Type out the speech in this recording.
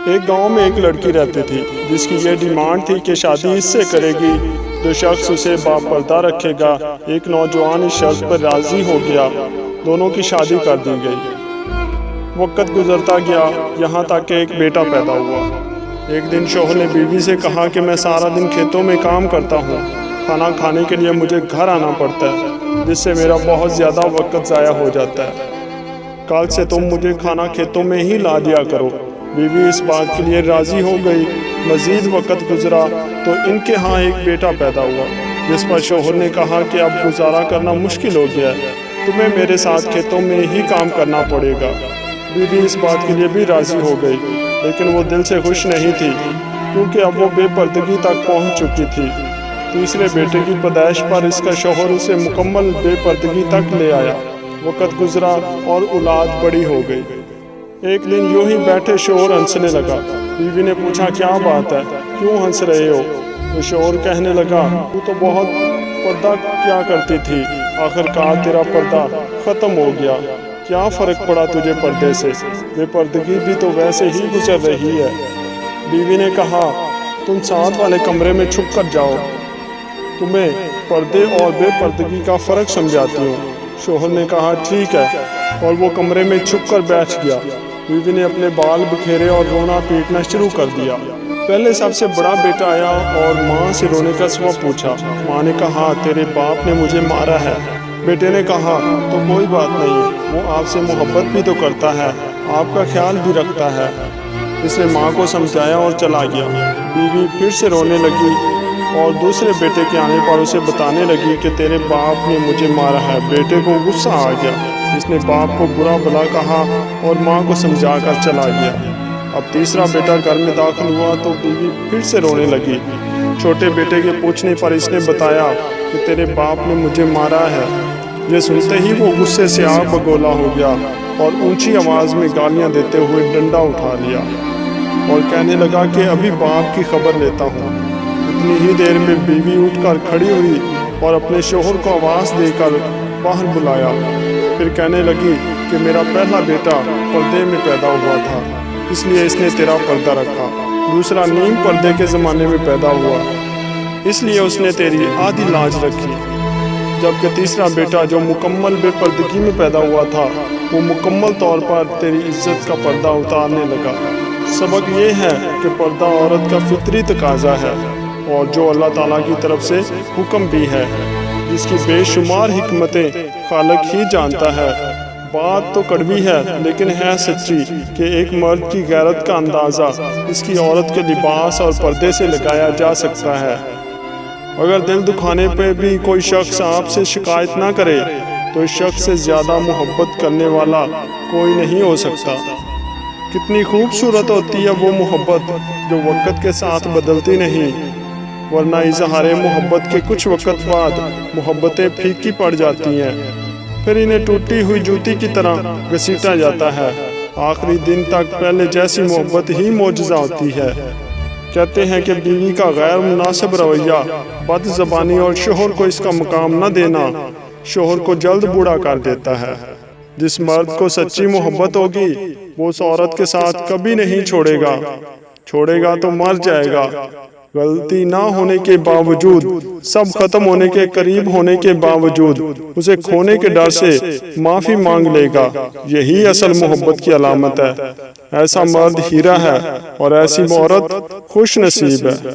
ایک گاؤں میں ایک لڑکی رہتی تھی جس کی یہ ڈیمانڈ تھی کہ شادی اس سے کرے گی جو شخص اسے باپردہ رکھے گا۔ ایک نوجوان اس شرط پر راضی ہو گیا، دونوں کی شادی کر دی گئی۔ وقت گزرتا گیا، یہاں تک کہ ایک بیٹا پیدا ہوا۔ ایک دن شوہر نے بیوی سے کہا کہ میں سارا دن کھیتوں میں کام کرتا ہوں، کھانا کھانے کے لیے مجھے گھر آنا پڑتا ہے، جس سے میرا بہت زیادہ وقت ضائع ہو جاتا ہے۔ کل سے تم مجھے کھانا کھیتوں میں ہی لا دیا کرو۔ بیوی اس بات کے لیے راضی ہو گئی۔ مزید وقت گزرا تو ان کے ہاں ایک بیٹا پیدا ہوا، جس پر شوہر نے کہا کہ اب گزارا کرنا مشکل ہو گیا ہے، تمہیں میرے ساتھ کھیتوں میں ہی کام کرنا پڑے گا۔ بیوی اس بات کے لیے بھی راضی ہو گئی، لیکن وہ دل سے خوش نہیں تھی، کیونکہ اب وہ بے پردگی تک پہنچ چکی تھی۔ تیسرے بیٹے کی پیدائش پر اس کا شوہر اسے مکمل بے پردگی تک لے آیا۔ وقت گزرا اور اولاد بڑی ہو گئی۔ ایک دن یوں ہی بیٹھے شوہر ہنسنے لگا۔ بیوی نے پوچھا کیا بات ہے، کیوں ہنس رہے ہو؟ تو شوہر کہنے لگا تو بہت پردہ کیا کرتی تھی، آخر کار تیرا پردہ ختم ہو گیا، کیا فرق پڑا تجھے پردے سے؟ بے پردگی بھی تو ویسے ہی گزر رہی ہے۔ بیوی نے کہا تم ساتھ والے کمرے میں چھپ کر جاؤ، تمہیں پردے اور بے پردگی کا فرق سمجھاتی ہوں۔ شوہر نے کہا ٹھیک ہے، اور وہ کمرے میں چھپ کر بیٹھ گیا۔ بیوی نے اپنے بال بکھیرے اور رونا پیٹنا شروع کر دیا۔ پہلے سب سے بڑا بیٹا آیا اور ماں سے رونے کا سبب پوچھا۔ ماں نے کہا تیرے باپ نے مجھے مارا ہے۔ بیٹے نے کہا تو کوئی بات نہیں، وہ آپ سے محبت بھی تو کرتا ہے، آپ کا خیال بھی رکھتا ہے۔ اس نے ماں کو سمجھایا اور چلا گیا۔ بیوی پھر سے رونے لگی اور دوسرے بیٹے کے آنے پر اسے بتانے لگی کہ تیرے باپ نے مجھے مارا ہے۔ بیٹے کو غصہ آ گیا، اس نے باپ کو برا بھلا کہا اور ماں کو سمجھا کر چلا گیا۔ اب تیسرا بیٹا گھر میں داخل ہوا تو بیوی پھر سے رونے لگی۔ چھوٹے بیٹے کے پوچھنے پر اس نے بتایا کہ تیرے باپ نے مجھے مارا ہے۔ یہ سنتے ہی وہ غصے سے آگ بگولا ہو گیا اور اونچی آواز میں گالیاں دیتے ہوئے ڈنڈا اٹھا لیا اور کہنے لگا کہ ابھی باپ کی خبر لیتا ہوں۔ اتنی ہی دیر میں بیوی اٹھ کر کھڑی ہوئی اور اپنے شوہر کو آواز دے کر باہر بلایا۔ پھر کہنے لگی کہ میرا پہلا بیٹا پردے میں پیدا ہوا تھا، اس لیے اس نے تیرا پردہ رکھا۔ دوسرا نیم پردے کے زمانے میں پیدا ہوا، اس لیے اس نے تیری آدھی لاج رکھی۔ جبکہ تیسرا بیٹا جو مکمل بے پردگی میں پیدا ہوا تھا، وہ مکمل طور پر تیری عزت کا پردہ اتارنے لگا۔ سبق یہ ہے کہ پردہ عورت کا فطری تقاضا ہے، اور جو اللہ تعالیٰ کی طرف سے حکم بھی ہے، جس کی بے شمار حکمتیں خالق ہی جانتا ہے۔ بات تو کڑوی ہے لیکن ہے سچی کہ ایک مرد کی غیرت کا اندازہ اس کی عورت کے لباس اور پردے سے لگایا جا سکتا ہے۔ اگر دل دکھانے پہ بھی کوئی شخص آپ سے شکایت نہ کرے تو اس شخص سے زیادہ محبت کرنے والا کوئی نہیں ہو سکتا۔ کتنی خوبصورت ہوتی ہے وہ محبت جو وقت کے ساتھ بدلتی نہیں، ورنہ اظہار محبت کے کچھ وقت بعد محبتیں پھیکی پڑ جاتی ہیں، پھر انہیں ٹوٹی ہوئی جوتی کی طرح گھسیٹا جاتا ہے۔ آخری دن تک پہلے جیسی محبت ہی معجزہ ہوتی ہے۔ کہتے ہیں کہ بیوی کا غیر مناسب رویہ، بد زبانی اور شوہر کو اس کا مقام نہ دینا شوہر کو جلد بوڑھا کر دیتا ہے۔ جس مرد کو سچی محبت ہوگی وہ اس عورت کے ساتھ کبھی نہیں چھوڑے گا تو مر جائے گا۔ غلطی نہ ہونے کے باوجود، سب ختم ہونے کے قریب ہونے کے باوجود اسے کھونے کے ڈر سے معافی مانگ لے گا، یہی اصل محبت کی علامت ہے۔ ایسا مرد ہیرا ہے اور ایسی عورت خوش نصیب ہے۔